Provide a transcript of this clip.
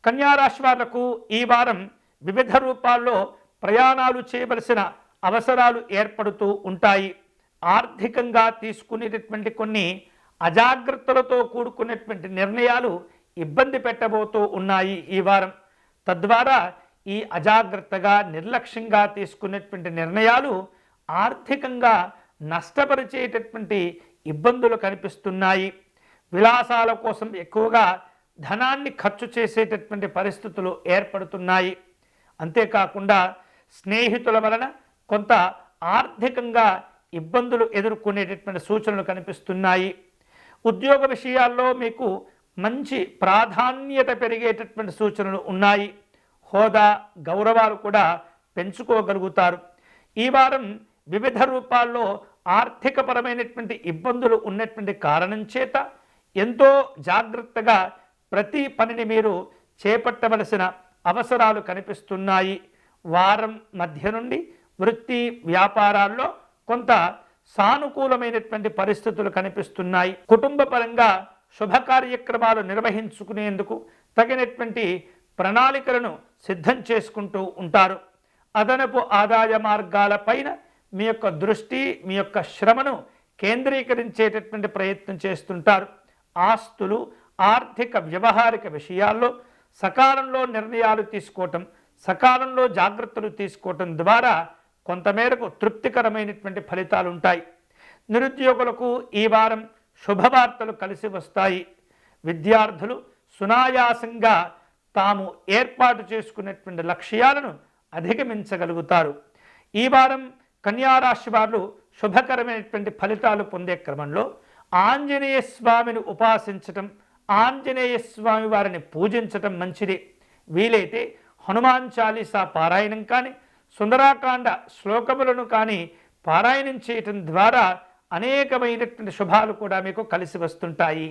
కన్యా రాశి వాళ్లకు ఈ వారం వివిధ రూపాల్లో ప్రయాణాలు చేయవలసిన అవసరాలు ఏర్పడుతూ ఉంటాయి. ఆర్థికంగా తీసుకునేటటువంటి కొన్ని అజాగ్రత్తలతో కూడుకున్నటువంటి నిర్ణయాలు ఇబ్బంది పెట్టబోతూ ఉన్నాయి ఈ వారం. తద్వారా ఈ అజాగ్రత్తగా నిర్లక్ష్యంగా తీసుకునేటువంటి నిర్ణయాలు ఆర్థికంగా నష్టపరిచేటటువంటి ఇబ్బందులు కనిపిస్తున్నాయి. విలాసాల కోసం ఎక్కువగా ధనాన్ని ఖర్చు చేసేటటువంటి పరిస్థితులు ఏర్పడుతున్నాయి. అంతేకాకుండా స్నేహితుల వలన కొంత ఆర్థికంగా ఇబ్బందులు ఎదుర్కొనేటటువంటి సూచనలు కనిపిస్తున్నాయి. ఉద్యోగ విషయాల్లో మీకు మంచి ప్రాధాన్యత పెరిగేటటువంటి సూచనలు ఉన్నాయి. హోదా గౌరవాలు కూడా పెంచుకోగలుగుతారు. ఈ వారం వివిధ రూపాల్లో ఆర్థికపరమైనటువంటి ఇబ్బందులు ఉన్నటువంటి కారణం చేత ఎంతో జాగ్రత్తగా ప్రతి పనిని మీరు చేపట్టవలసిన అవసరాలు కనిపిస్తున్నాయి. వారం మధ్య నుండి వృత్తి వ్యాపారాల్లో కొంత సానుకూలమైనటువంటి పరిస్థితులు కనిపిస్తున్నాయి. కుటుంబ పరంగా శుభ కార్యక్రమాలు నిర్వహించుకునేందుకు తగినటువంటి ప్రణాళికలను సిద్ధం చేసుకుంటూ ఉంటారు. అదనపు ఆదాయ మార్గాలపైన మీ యొక్క దృష్టి మీ యొక్క శ్రమను కేంద్రీకరించేటటువంటి ప్రయత్నం చేస్తుంటారు. ఆస్తులు ఆర్థిక వ్యవహారిక విషయాల్లో సకాలంలో నిర్ణయాలు తీసుకోవటం, సకాలంలో జాగ్రత్తలు తీసుకోవటం ద్వారా కొంతమేరకు తృప్తికరమైనటువంటి ఫలితాలు ఉంటాయి. నిరుద్యోగులకు ఈ వారం శుభవార్తలు కలిసి వస్తాయి. విద్యార్థులు సునాయాసంగా తాము ఏర్పాటు చేసుకున్నటువంటి లక్ష్యాలను అధిగమించగలుగుతారు. ఈ వారం కన్యా రాశి వారు శుభకరమైనటువంటి ఫలితాలు పొందే క్రమంలో ఆంజనేయ స్వామిని ఉపాసించటం, ఆంజనేయ స్వామి వారిని పూజించటం మంచిది. వీలైతే హనుమాన్ చాలీసా పారాయణం కానీ సుందరాకాండ శ్లోకములను కానీ పారాయణం చేయటం ద్వారా అనేకమైనటువంటి శుభాలు కూడా మీకు కలిసి వస్తుంటాయి.